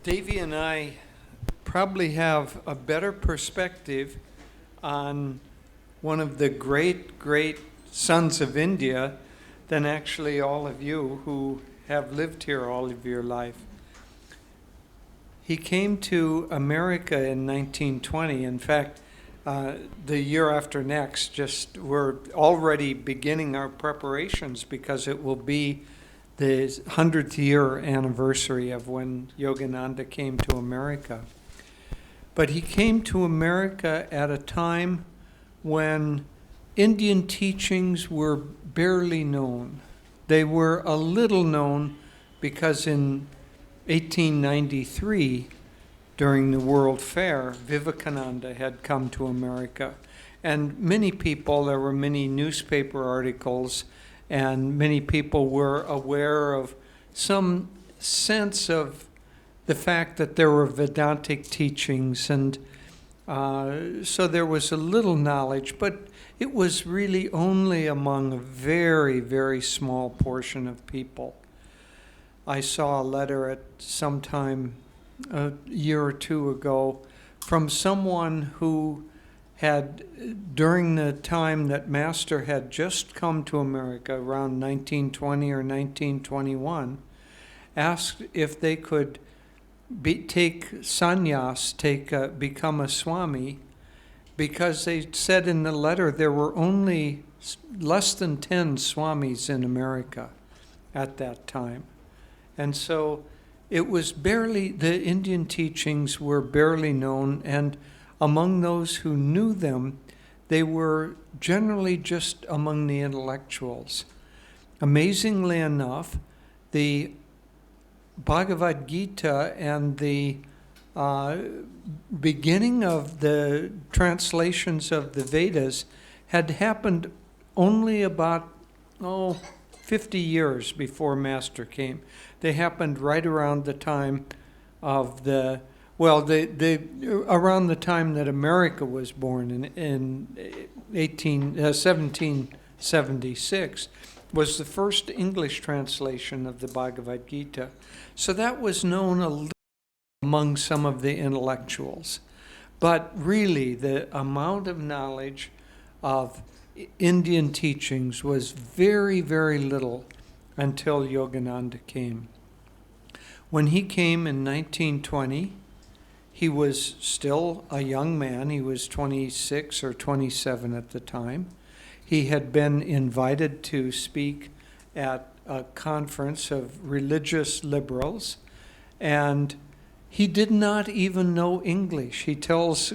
Devi and I probably have a better perspective on one of the great, great sons of India than actually all of you who have lived here all of your life. He came to America in 1920. In fact, the year after next, we're already beginning our preparations because it will be the 100th year anniversary of when Yogananda came to America. But he came to America at a time when Indian teachings were barely known. They were a little known because in 1893, during the World Fair, Vivekananda had come to America. And many people, there were many newspaper articles, and many people were aware of some sense of the fact that there were Vedantic teachings, and so there was a little knowledge, but it was really only among a very, very small portion of people. I saw a letter at some time a year or two ago from someone who had, during the time that Master had just come to America, around 1920 or 1921, asked if they could take sannyas, become a Swami, because they said in the letter there were only less than 10 Swamis in America at that time. And so it was barely, the Indian teachings were barely known, and among those who knew them, they were generally just among the intellectuals. Amazingly enough, the Bhagavad Gita and the beginning of the translations of the Vedas had happened only about 50 years before Master came. They happened right around the time of around the time that America was born in 1776 was the first English translation of the Bhagavad Gita. So that was known a little among some of the intellectuals. But really, the amount of knowledge of Indian teachings was very, very little until Yogananda came. When he came in 1920, he was still a young man. He was 26 or 27 at the time. He had been invited to speak at a conference of religious liberals, and he did not even know English. He tells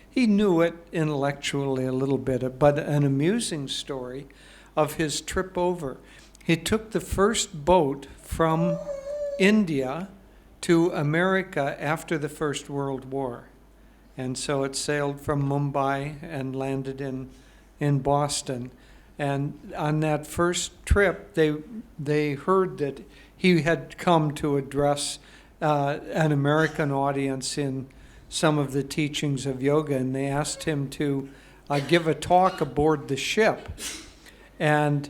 he knew it intellectually a little bit, but an amusing story of his trip over. He took the first boat from India to America after the First World War. And so it sailed from Mumbai and landed in Boston. And on that first trip, they heard that he had come to address an American audience in some of the teachings of yoga, and they asked him to give a talk aboard the ship. And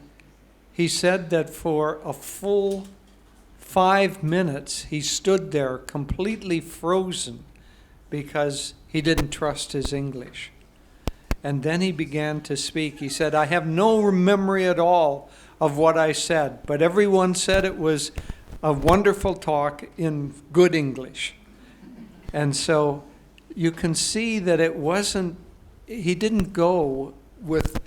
he said that for a full 5 minutes, he stood there completely frozen because he didn't trust his English. And then he began to speak. He said, "I have no memory at all of what I said, but everyone said it was a wonderful talk in good English." And so you can see that he didn't go with,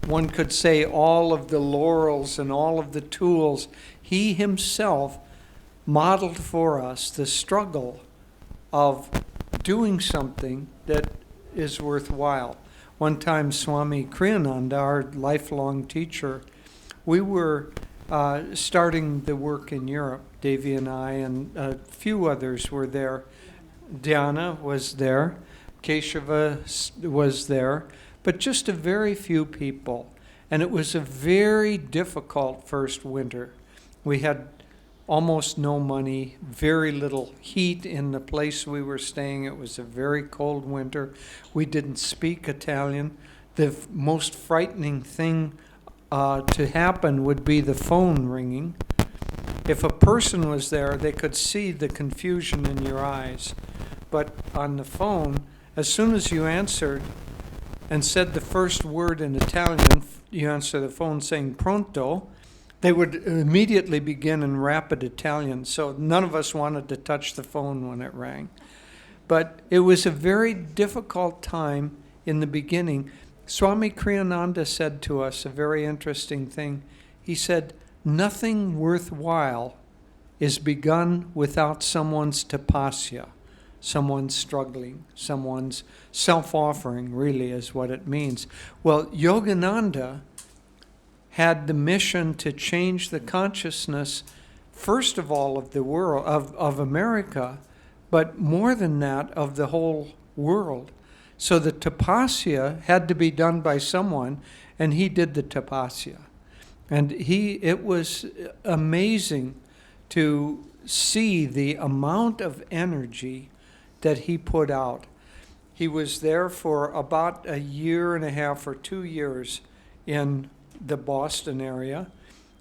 one could say, all of the laurels and all of the tools. He himself modeled for us the struggle of doing something that is worthwhile. One time, Swami Kriyananda, our lifelong teacher, we were starting the work in Europe. Devi and I and a few others were there. Dhyana was there. Keshava was there. But just a very few people. And it was a very difficult first winter. We had almost no money, very little heat in the place we were staying. It was a very cold winter. We didn't speak Italian. The most frightening thing to happen would be the phone ringing. If a person was there, they could see the confusion in your eyes. But on the phone, as soon as you answered and said the first word in Italian, you answer the phone saying pronto, they would immediately begin in rapid Italian. So none of us wanted to touch the phone when it rang. But it was a very difficult time in the beginning. Swami Kriyananda said to us a very interesting thing. He said, nothing worthwhile is begun without someone's tapasya, someone's struggling, someone's self-offering, really is what it means. Well, Yogananda had the mission to change the consciousness, first of all, of the world, of America, but more than that, of the whole world. So the tapasya had to be done by someone, and he did the tapasya. And it was amazing to see the amount of energy that he put out. He was there for about a year and a half or 2 years in the Boston area,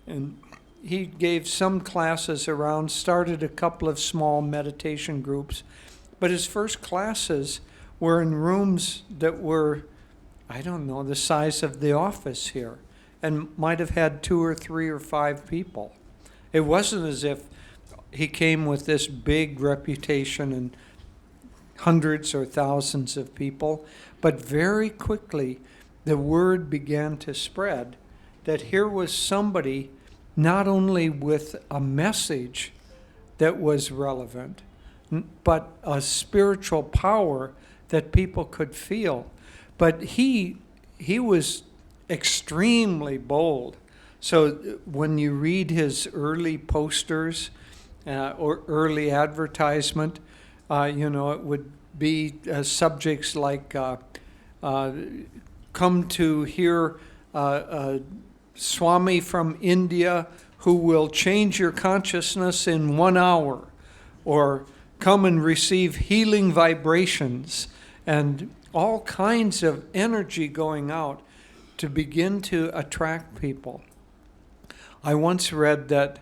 and he gave some classes around, started a couple of small meditation groups, but his first classes were in rooms that were, I don't know, the size of the office here, and might have had 2 or 3 or 5 people. It wasn't as if he came with this big reputation and hundreds or thousands of people, but very quickly the word began to spread that here was somebody not only with a message that was relevant, but a spiritual power that people could feel. But he was extremely bold. So when you read his early posters or early advertisement, it would be subjects like come to hear Swami from India who will change your consciousness in 1 hour, or come and receive healing vibrations, and all kinds of energy going out to begin to attract people. I once read that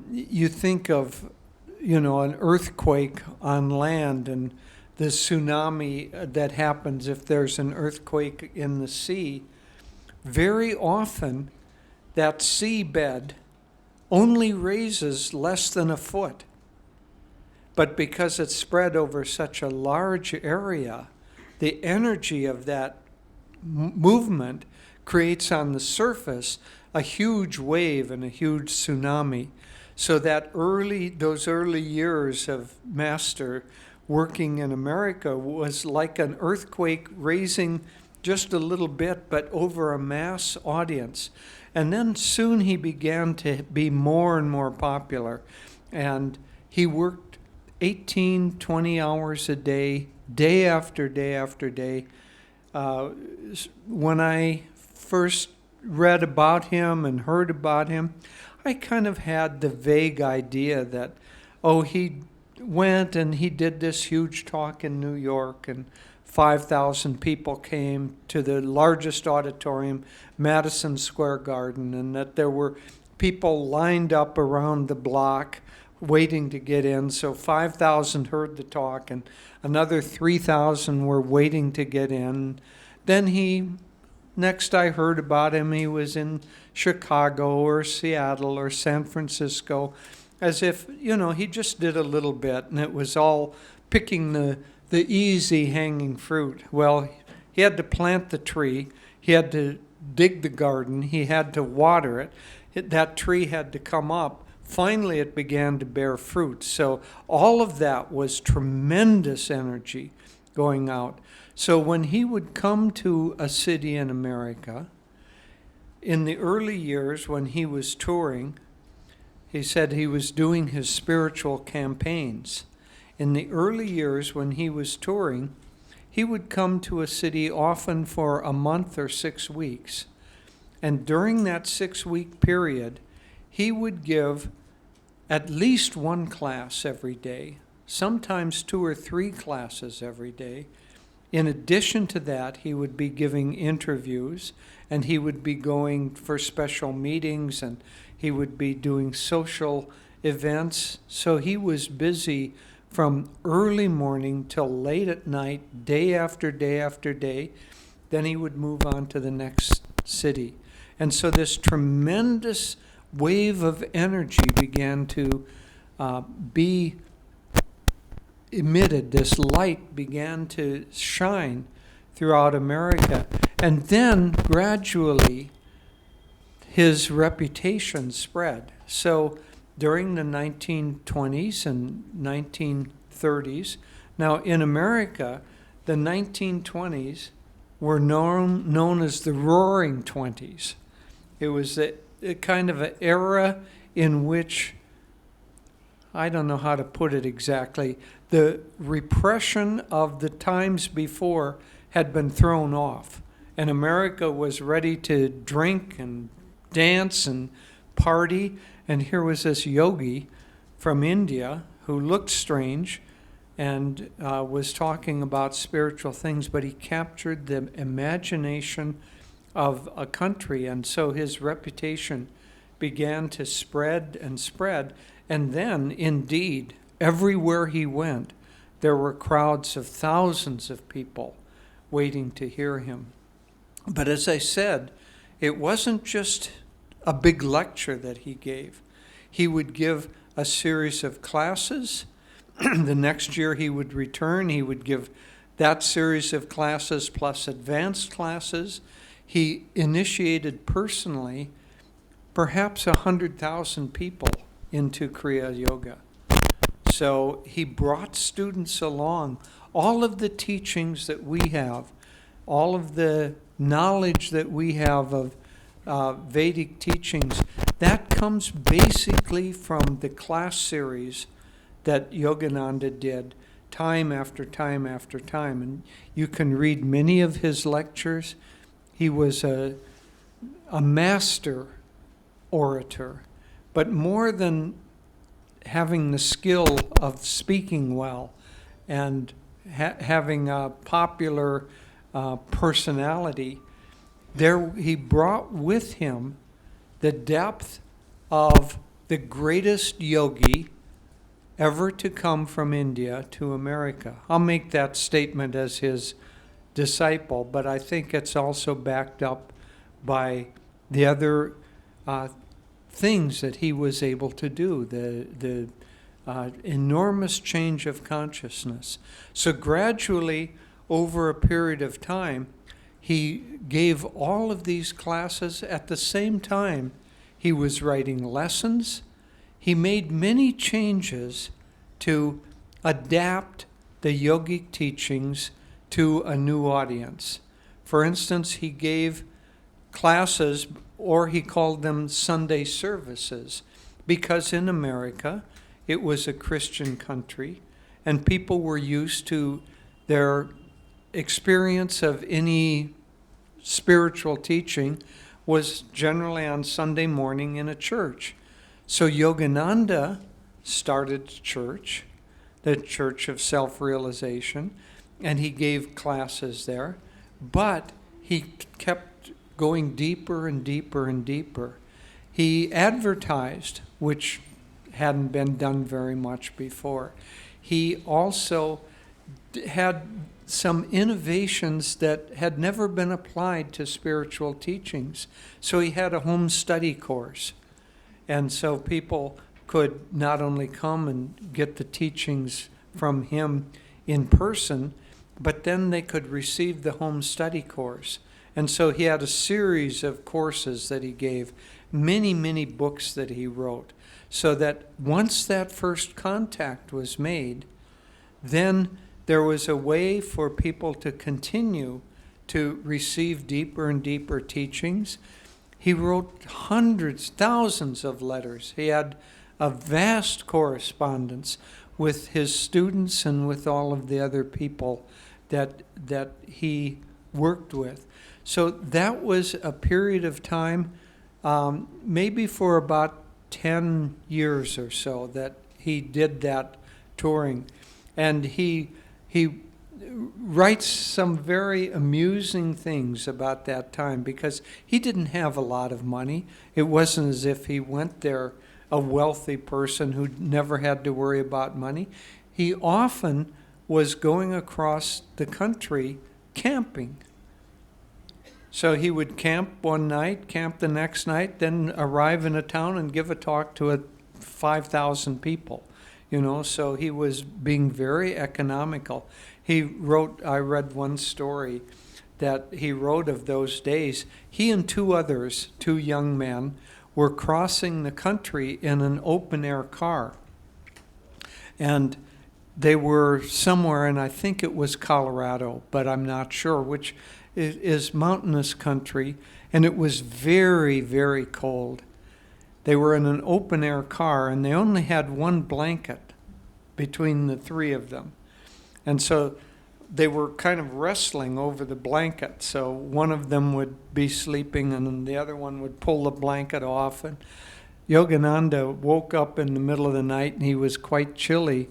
you think of, an earthquake on land and the tsunami that happens if there's an earthquake in the sea. Very often, that seabed only raises less than a foot. But because it's spread over such a large area, the energy of that movement creates on the surface a huge wave and a huge tsunami. So that those early years of Master working in America was like an earthquake raising just a little bit, but over a mass audience. And then soon he began to be more and more popular. And he worked 18, 20 hours a day, day after day after day. When I first read about him and heard about him, I kind of had the vague idea that, he went and he did this huge talk in New York, and 5,000 people came to the largest auditorium, Madison Square Garden, and that there were people lined up around the block waiting to get in. So 5,000 heard the talk, and another 3,000 were waiting to get in. Then next I heard about him, he was in Chicago or Seattle or San Francisco, as if, he just did a little bit, and it was all picking the easy hanging fruit. Well, he had to plant the tree, he had to dig the garden, he had to water it, that tree had to come up. Finally, it began to bear fruit. So all of that was tremendous energy going out. So when he would come to a city in America, in the early years when he was touring, he said he was doing his spiritual campaigns. In the early years when he was touring, he would come to a city often for a month or 6 weeks. And during that 6-week period, he would give at least 1 class every day, sometimes 2 or 3 classes every day. in addition to that, he would be giving interviews, and he would be going for special meetings, and he would be doing social events. So he was busy from early morning till late at night, day after day after day. Then he would move on to the next city. And so this tremendous wave of energy began to be emitted. This light began to shine throughout America. And then gradually his reputation spread. So during the 1920s and 1930s, now in America, the 1920s were known as the Roaring Twenties. It was a kind of an era in which, I don't know how to put it exactly, the repression of the times before had been thrown off, and America was ready to drink and dance and party. And here was this yogi from India who looked strange and was talking about spiritual things, but he captured the imagination of a country, and so his reputation began to spread and spread. And then, indeed, everywhere he went, there were crowds of thousands of people waiting to hear him. But as I said, it wasn't just a big lecture that he gave. He would give a series of classes. The next year he would return. He would give that series of classes plus advanced classes. He initiated personally perhaps 100,000 people into Kriya Yoga. So he brought students along. All of the teachings that we have, all of the knowledge that we have of Vedic teachings, that comes basically from the class series that Yogananda did time after time after time. And you can read many of his lectures. He was a master orator, but more than having the skill of speaking well and having a popular personality, there he brought with him the depth of the greatest yogi ever to come from India to America. I'll make that statement as his disciple, but I think it's also backed up by the other things that he was able to do, the enormous change of consciousness. So gradually, over a period of time, he gave all of these classes. At the same time, he was writing lessons. He made many changes to adapt the yogic teachings to a new audience. For instance, he gave classes, or he called them Sunday services, because in America it was a Christian country, and people were used to their experience of any spiritual teaching was generally on Sunday morning in a church. So Yogananda started church, the Church of Self-Realization, and he gave classes there, but he kept going deeper and deeper and deeper. He advertised, which hadn't been done very much before. He also had some innovations that had never been applied to spiritual teachings. So he had a home study course. And so people could not only come and get the teachings from him in person, but then they could receive the home study course. And so he had a series of courses that he gave, many, many books that he wrote, so that once that first contact was made, then there was a way for people to continue to receive deeper and deeper teachings. He wrote hundreds, thousands of letters. He had a vast correspondence with his students and with all of the other people that he worked with. So that was a period of time, maybe for about 10 years or so, that he did that touring. And he writes some very amusing things about that time because he didn't have a lot of money. It wasn't as if he went there a wealthy person who never had to worry about money. He often was going across the country camping. So he would camp one night, camp the next night, then arrive in a town and give a talk to 5,000 people. So he was being very economical. I read one story that he wrote of those days. He and two others, two young men, were crossing the country in an open-air car. And they were somewhere, and I think it was Colorado, but I'm not sure, which is mountainous country, and it was very, very cold. They were in an open-air car, and they only had one blanket between the three of them. And so they were kind of wrestling over the blanket. So one of them would be sleeping and the other one would pull the blanket off. And Yogananda woke up in the middle of the night and he was quite chilly.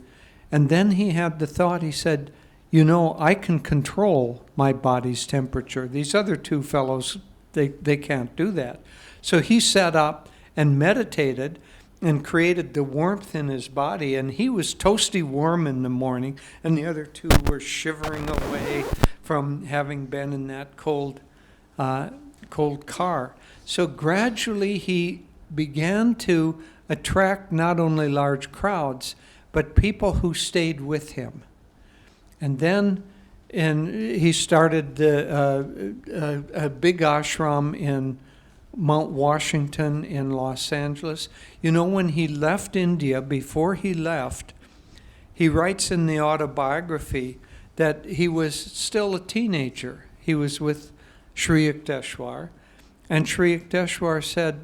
And then he had the thought, he said, I can control my body's temperature. These other two fellows, they can't do that. So he sat up and meditated and created the warmth in his body, and he was toasty warm in the morning, and the other two were shivering away from having been in that cold car. So gradually he began to attract not only large crowds, but people who stayed with him. And then he started a big ashram in Mount Washington in Los Angeles. When he left India, before he left, he writes in the autobiography that he was still a teenager. He was with Sri Yukteswar, and Sri Yukteswar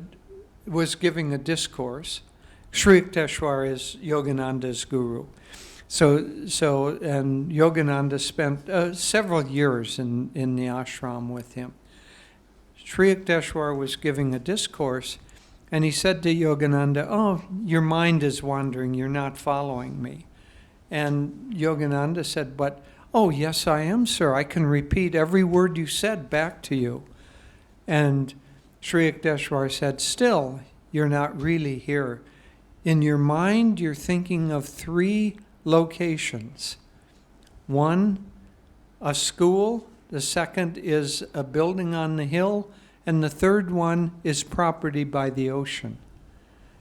was giving a discourse. Sri Yukteswar is Yogananda's guru. And Yogananda spent several years in the ashram with him. Sri Yukteswar was giving a discourse, and he said to Yogananda, "Oh, your mind is wandering, you're not following me." And Yogananda said, "But, oh, yes, I am, sir. I can repeat every word you said back to you." And Sri Yukteswar said, "Still, you're not really here. In your mind, you're thinking of 3 locations. One, a school. The second is a building on the hill, and the third one is property by the ocean."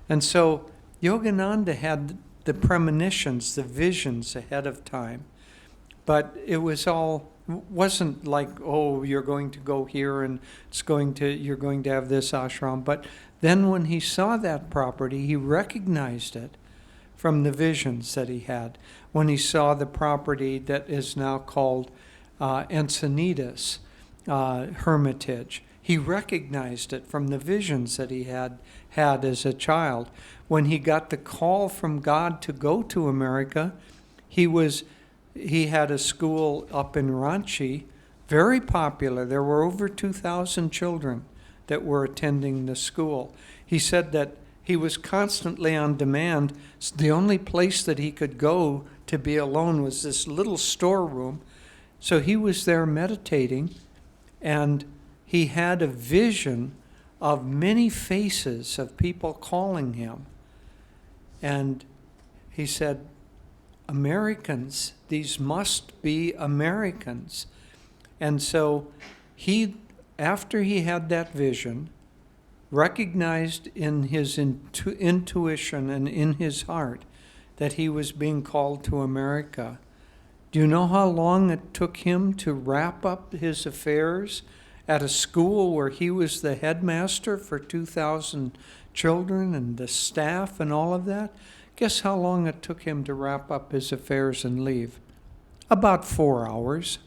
And so Yogananda had the premonitions, the visions ahead of time, but it wasn't like, oh, you're going to go here and you're going to have this ashram. But then when he saw that property, he recognized it from the visions that he had. When he saw the property that is now called Encinitas Hermitage, he recognized it from the visions that he had as a child. When he got the call from God to go to America, he had a school up in Ranchi, very popular. There were over 2,000 children that were attending the school. He said that he was constantly on demand. The only place that he could go to be alone was this little storeroom. So he was there meditating, and he had a vision of many faces of people calling him. And he said, "Americans, these must be Americans." And so after he had that vision, recognized in his intuition and in his heart that he was being called to America. Do you know how long it took him to wrap up his affairs at a school where he was the headmaster for 2,000 children and the staff and all of that? Guess how long it took him to wrap up his affairs and leave? About 4 hours.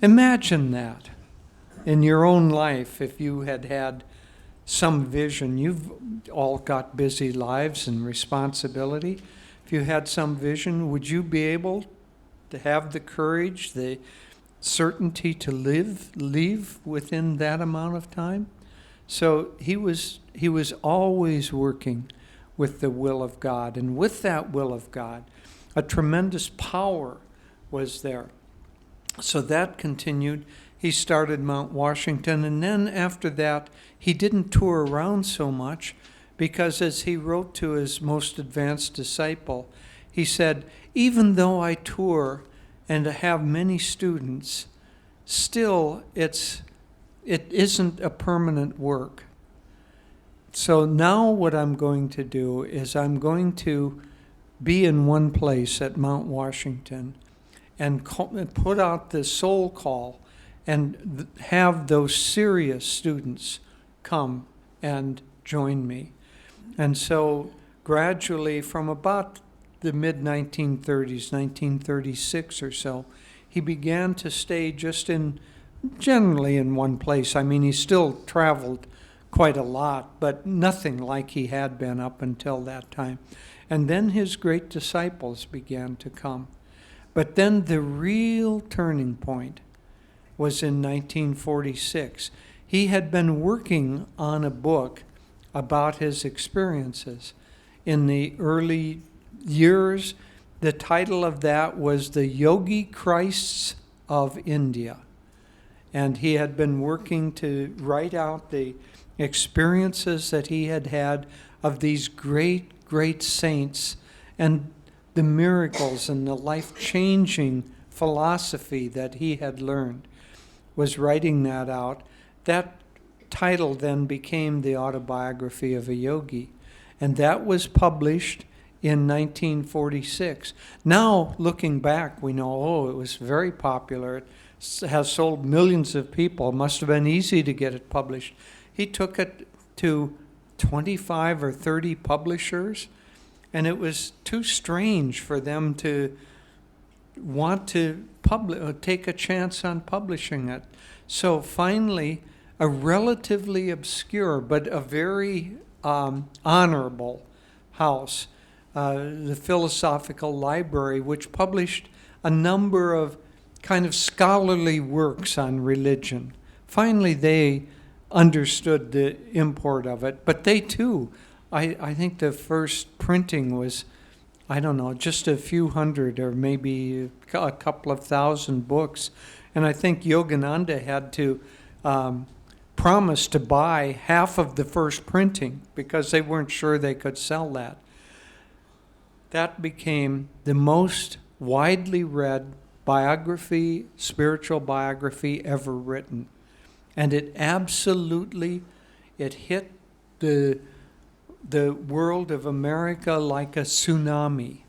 Imagine that in your own life if you had some vision. You've all got busy lives and responsibility. If you had some vision, would you be able to have the courage, the certainty to leave within that amount of time? So he was always working with the will of God, and with that will of God, a tremendous power was there. So that continued. He started Mount Washington, and then after that, he didn't tour around so much because, as he wrote to his most advanced disciple, he said, even though I tour and have many students, still it isn't a permanent work. So now what I'm going to do is I'm going to be in one place at Mount Washington and put out the soul call and have those serious students come and join me. And so gradually, from about the mid-1930s, 1936 or so, he began to stay just generally in one place. I mean, he still traveled quite a lot, but nothing like he had been up until that time. And then his great disciples began to come. But then the real turning point was in 1946. He had been working on a book about his experiences. In the early years, the title of that was The Yogi Christs of India. And he had been working to write out the experiences that he had had of these great, great saints and the miracles and the life-changing philosophy that he had learned, was writing that out. That title then became The Autobiography of a Yogi, and that was published in 1946. Now, looking back, we know, it was very popular. It has sold millions of people. It must have been easy to get it published. He took it to 25 or 30 publishers, and it was too strange for them to want to take a chance on publishing it. So finally, a relatively obscure but a very honorable house, the Philosophical Library, which published a number of kind of scholarly works on religion. Finally, they understood the import of it, but they too, I think the first printing was, I don't know, just a few hundred or maybe a couple of thousand books. And I think Yogananda had to promise to buy half of the first printing because they weren't sure they could sell that. That became the most widely read biography, spiritual biography ever written. And it hit the world of America like a tsunami.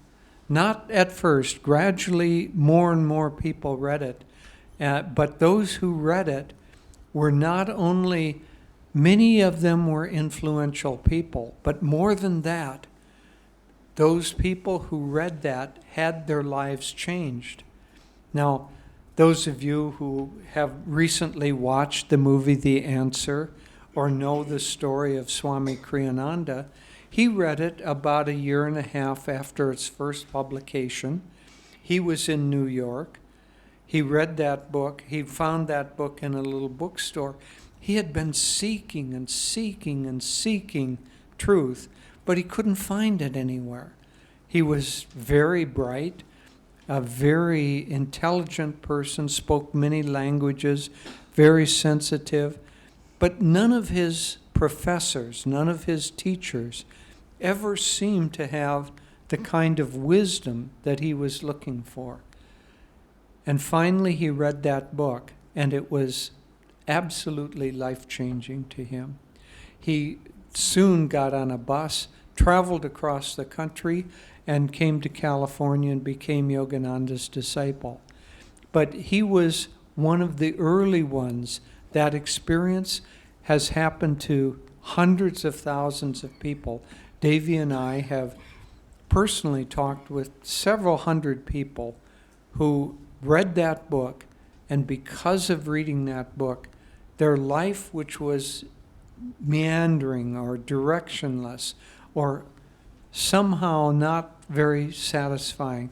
Not at first, gradually more and more people read it. But those who read it were not only, many of them were influential people, but more than that, those people who read that had their lives changed. Now, those of you who have recently watched the movie The Answer or know the story of Swami Kriyananda, he read it about a year and a half after its first publication. He was in New York. He read that book. He found that book in a little bookstore. He had been seeking and seeking and seeking truth, but he couldn't find it anywhere. He was very bright, a very intelligent person, spoke many languages, very sensitive, but none of his professors, none of his teachers ever seemed to have the kind of wisdom that he was looking for. And finally he read that book, and it was absolutely life-changing to him. He soon got on a bus, traveled across the country, and came to California and became Yogananda's disciple. But he was one of the early ones. That experience has happened to hundreds of thousands of people. Devi and I have personally talked with several hundred people who read that book, and because of reading that book, their life, which was meandering or directionless or somehow not very satisfying,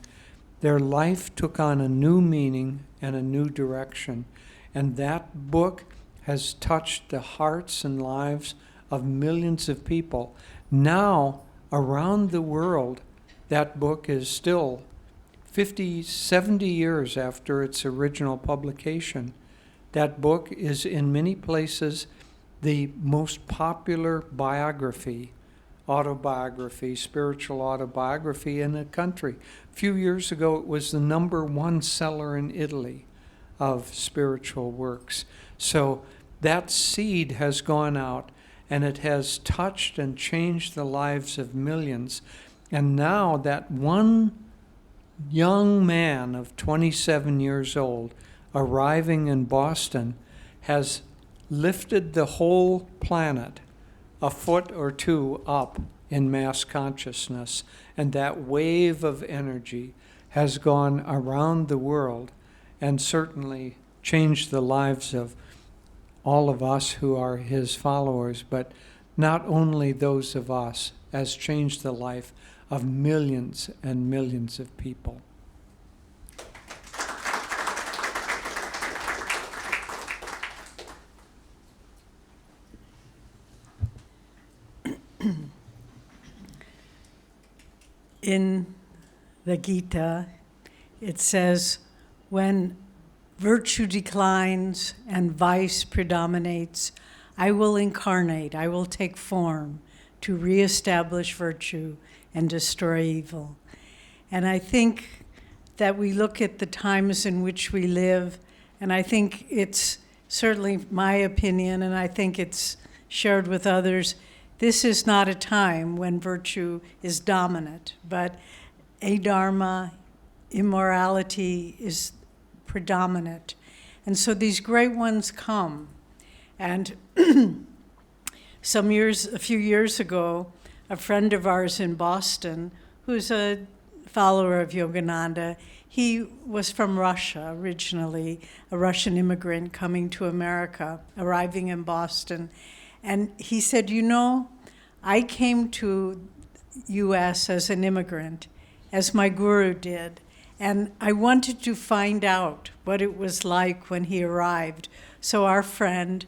their life took on a new meaning and a new direction. And that book has touched the hearts and lives of millions of people. Now, around the world, that book is still 50, 70 years after its original publication. That book is in many places the most popular biography, autobiography, spiritual autobiography in the country. A few years ago, it was the #1 seller in Italy of spiritual works. So that seed has gone out, and it has touched and changed the lives of millions. And now that one young man of 27 years old arriving in Boston has lifted the whole planet a foot or two up in mass consciousness, and that wave of energy has gone around the world and certainly changed the lives of all of us who are his followers, but not only those of us, has changed the life of millions and millions of people. In the Gita, it says, when virtue declines and vice predominates, I will incarnate, I will take form to reestablish virtue and destroy evil. And I think that we look at the times in which we live, and I think it's certainly my opinion, and I think it's shared with others, this is not a time when virtue is dominant, but adharma, immorality is predominant. And so these great ones come. And a few years ago, a friend of ours in Boston, who's a follower of Yogananda, he was from Russia originally, a Russian immigrant coming to America, arriving in Boston. And he said, I came to U.S. as an immigrant, as my guru did, and I wanted to find out what it was like when he arrived. So our friend,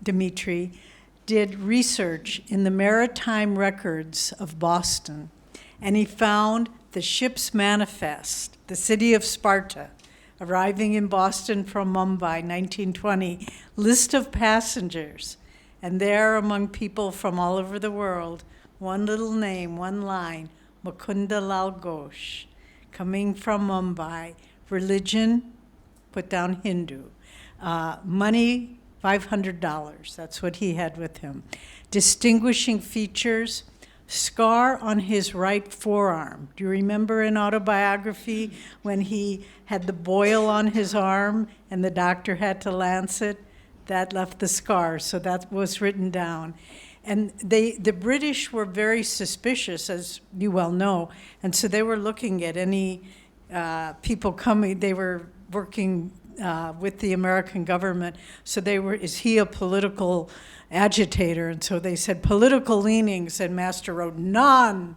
Dmitri, did research in the maritime records of Boston, and he found the ship's manifest, the city of Sparta, arriving in Boston from Mumbai, 1920, list of passengers. And there, among people from all over the world, one little name, one line, Mukunda Lal Ghosh, coming from Mumbai. Religion, put down Hindu. Money, $500. That's what he had with him. Distinguishing features, scar on his right forearm. Do you remember in autobiography when he had the boil on his arm and the doctor had to lance it? That left the scar, so that was written down. And the British were very suspicious, as you well know, and so they were looking at any people coming. They were working with the American government, so is he a political agitator? And so they said political leanings, and Master wrote none.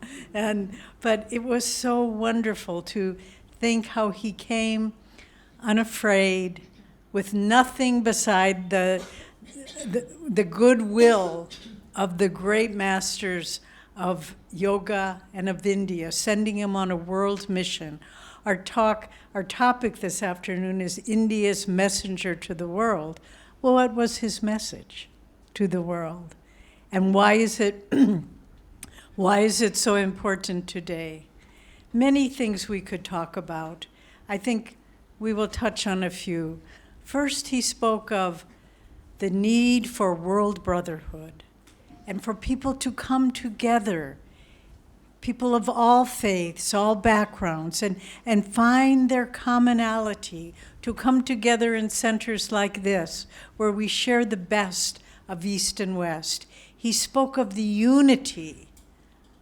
But it was so wonderful to think how he came unafraid, with nothing beside the goodwill of the great masters of yoga and of India, sending him on a world mission. Our topic this afternoon is India's messenger to the world. Well, what was his message to the world? And why is it so important today? Many things we could talk about. I think we will touch on a few. First, he spoke of the need for world brotherhood and for people to come together, people of all faiths, all backgrounds, and find their commonality, to come together in centers like this, where we share the best of East and West. He spoke of the unity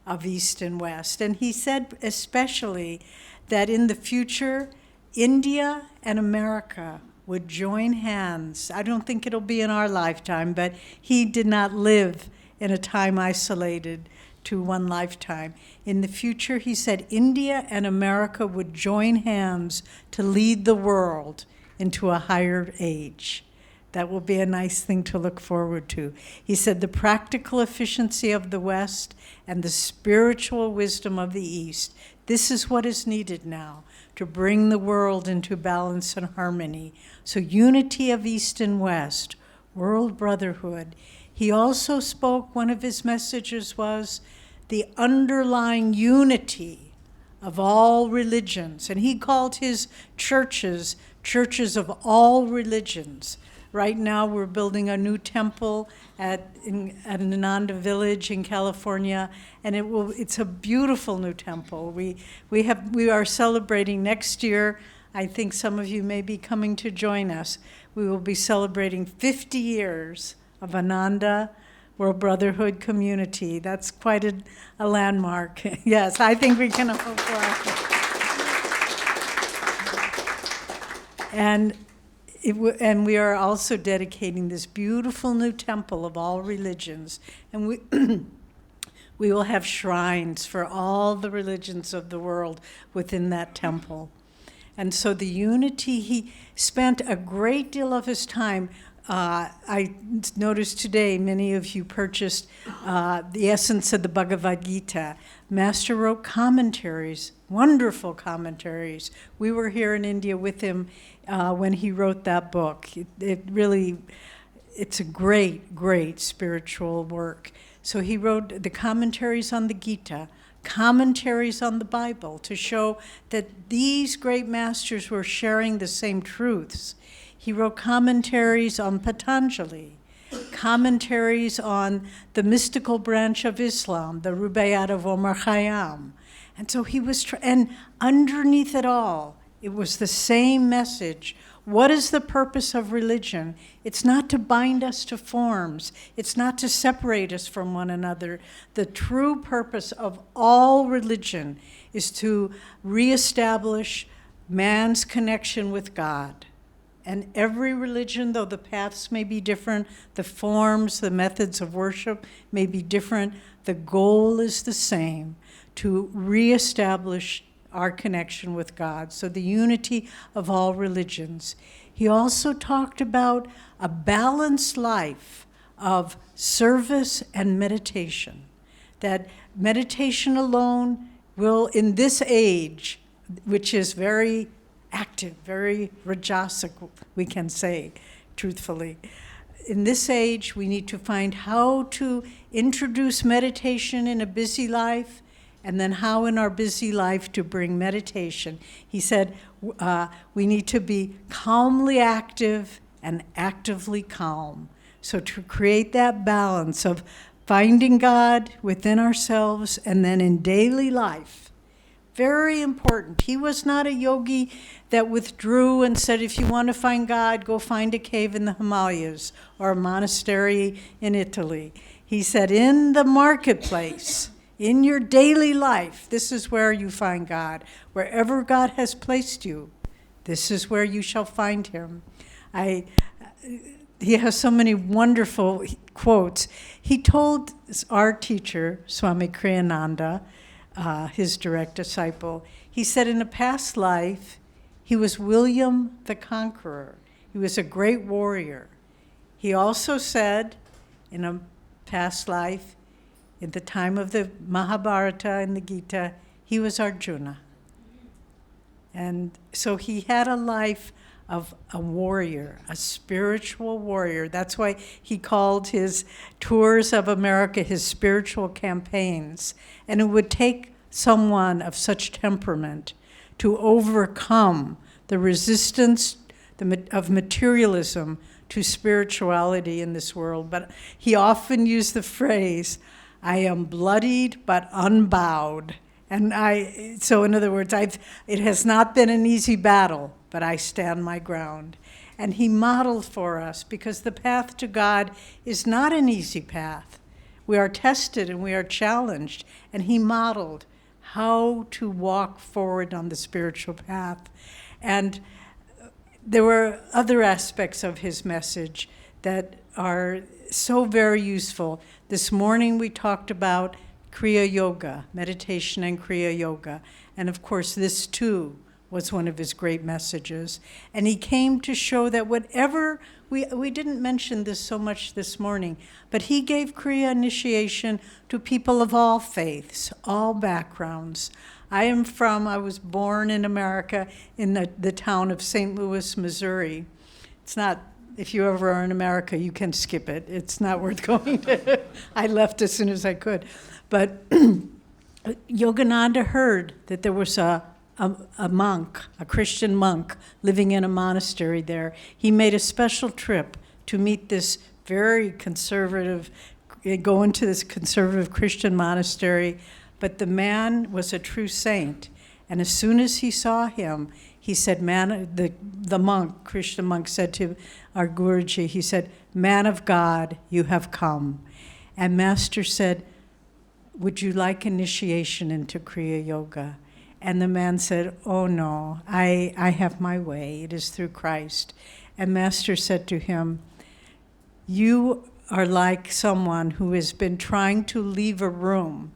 of East and West, and he said especially that in the future, India and America would join hands. I don't think it'll be in our lifetime, but he did not live in a time isolated to one lifetime. In the future, he said, India and America would join hands to lead the world into a higher age. That will be a nice thing to look forward to. He said, the practical efficiency of the West and the spiritual wisdom of the East. This is what is needed now to bring the world into balance and harmony. So unity of East and West, world brotherhood. He also spoke, one of his messages was the underlying unity of all religions. And he called his churches, churches of all religions. Right now, we're building a new temple at Ananda Village in California, and it's a beautiful new temple. We are celebrating next year. I think some of you may be coming to join us. We will be celebrating 50 years of Ananda World Brotherhood Community. That's quite a landmark. Yes, I think we can hope for it. And we are also dedicating this beautiful new temple of all religions. And we will have shrines for all the religions of the world within that temple. And so the unity, he spent a great deal of his time. I noticed today many of you purchased the essence of the Bhagavad Gita. Master wrote commentaries, wonderful commentaries. We were here in India with him when he wrote that book. It's a great, great spiritual work. So he wrote the commentaries on the Gita, commentaries on the Bible to show that these great masters were sharing the same truths. He wrote commentaries on Patanjali, commentaries on the mystical branch of Islam, the Rubaiyat of Omar Khayyam. And so he was, and underneath it all, it was the same message. What is the purpose of religion? It's not to bind us to forms. It's not to separate us from one another. The true purpose of all religion is to reestablish man's connection with God. And every religion, though the paths may be different, the forms, the methods of worship may be different, the goal is the same, to reestablish our connection with God. So the unity of all religions. He also talked about a balanced life of service and meditation. That meditation alone will, in this age, which is very active, very rajasic, we can say, truthfully. In this age, we need to find how to introduce meditation in a busy life, and then how in our busy life to bring meditation. He said we need to be calmly active and actively calm. So to create that balance of finding God within ourselves and then in daily life, very important. He was not a yogi that withdrew and said, if you want to find God, go find a cave in the Himalayas or a monastery in Italy. He said, in the marketplace, in your daily life, this is where you find God. Wherever God has placed you, this is where you shall find him. He has so many wonderful quotes. He told our teacher, Swami Kriyananda, his direct disciple, he said in a past life, he was William the Conqueror. He was a great warrior. He also said in a past life, in the time of the Mahabharata and the Gita, he was Arjuna. And so he had a life of a warrior, a spiritual warrior. That's why he called his tours of America his spiritual campaigns. And it would take someone of such temperament to overcome the resistance of materialism to spirituality in this world. But he often used the phrase, I am bloodied but unbowed. And so in other words, it has not been an easy battle, but I stand my ground. And he modeled for us, because the path to God is not an easy path. We are tested and we are challenged. And he modeled how to walk forward on the spiritual path. And there were other aspects of his message that are so very useful. This morning we talked about Kriya Yoga, meditation and Kriya Yoga. And of course this too was one of his great messages. And he came to show that whatever, we didn't mention this so much this morning, but he gave Kriya initiation to people of all faiths, all backgrounds. I was born in America in the town of St. Louis, Missouri. It's not, if you ever are in America, you can skip it. It's not worth going to. I left as soon as I could. But Yogananda heard that there was a monk, a Christian monk, living in a monastery there. He made a special trip to meet this very conservative, go into this conservative Christian monastery. But the man was a true saint. And as soon as he saw him, he said, the monk, Christian monk, said to our Guruji, he said, "Man of God, you have come." And Master said, "Would you like initiation into Kriya Yoga?" And the man said, "Oh no, I have my way. It is through Christ." And Master said to him, "You are like someone who has been trying to leave a room,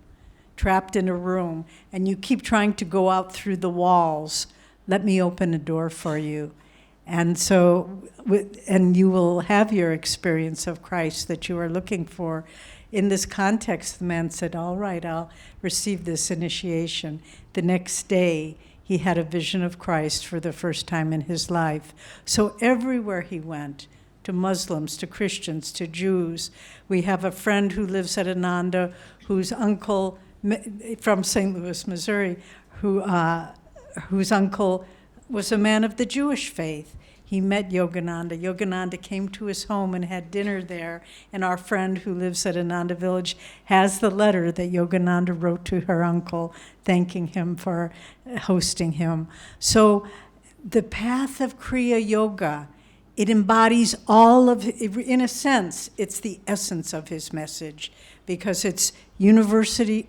trapped in a room, and you keep trying to go out through the walls. Let me open a door for you. And so, and you will have your experience of Christ that you are looking for." In this context, the man said, "All right, I'll receive this initiation." The next day, he had a vision of Christ for the first time in his life. So everywhere he went, to Muslims, to Christians, to Jews, we have a friend who lives at Ananda, whose uncle, from St. Louis, Missouri, whose uncle was a man of the Jewish faith. He met Yogananda. Yogananda came to his home and had dinner there. And our friend who lives at Ananda Village has the letter that Yogananda wrote to her uncle, thanking him for hosting him. So the path of Kriya Yoga, it embodies all of, in a sense, it's the essence of his message, because it's universality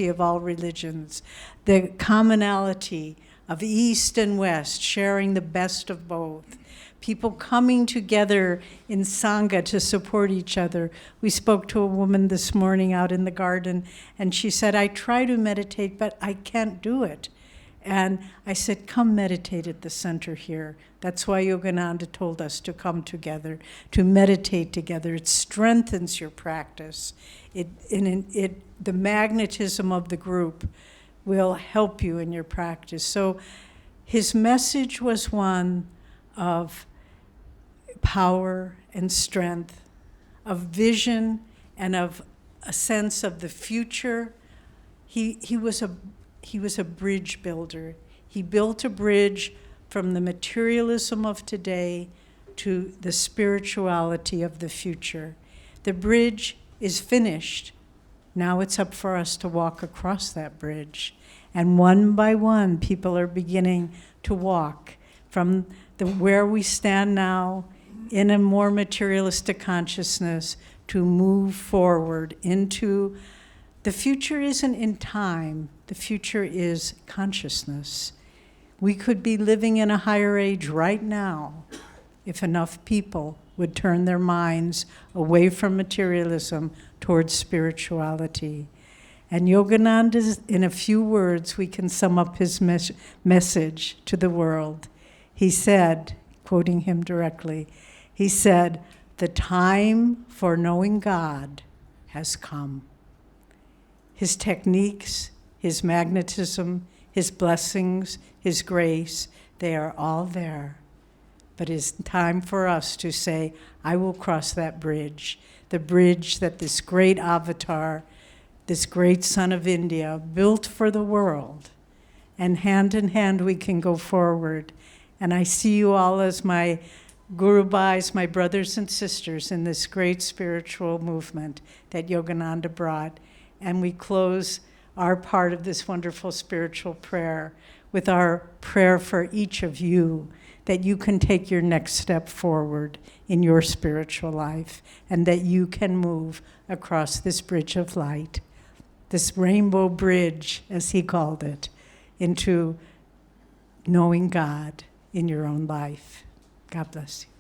of all religions, the commonality of East and West, sharing the best of both, people coming together in Sangha to support each other. We spoke to a woman this morning out in the garden, and she said, "I try to meditate, but I can't do it." And I said, "Come meditate at the center here." That's why Yogananda told us to come together, to meditate together. It strengthens your practice. The magnetism of the group will help you in your practice. So his message was one of power and strength, of vision and of a sense of the future. He was a bridge builder. He built a bridge from the materialism of today to the spirituality of the future. The bridge is finished. Now it's up for us to walk across that bridge. And one by one, people are beginning to walk from where we stand now in a more materialistic consciousness to move forward into the future. Isn't in time, the future is consciousness. We could be living in a higher age right now if enough people would turn their minds away from materialism towards spirituality. And Yogananda, in a few words, we can sum up his message to the world. He said, quoting him directly, he said, "The time for knowing God has come." His techniques, his magnetism, his blessings, his grace, they are all there. But it's time for us to say, "I will cross that bridge," the bridge that this great avatar, this great son of India, built for the world. And hand in hand we can go forward. And I see you all as my Guru Bhais, my brothers and sisters in this great spiritual movement that Yogananda brought. And we close our part of this wonderful spiritual prayer with our prayer for each of you, that you can take your next step forward in your spiritual life, and that you can move across this bridge of light, this rainbow bridge, as he called it, into knowing God in your own life. God bless you.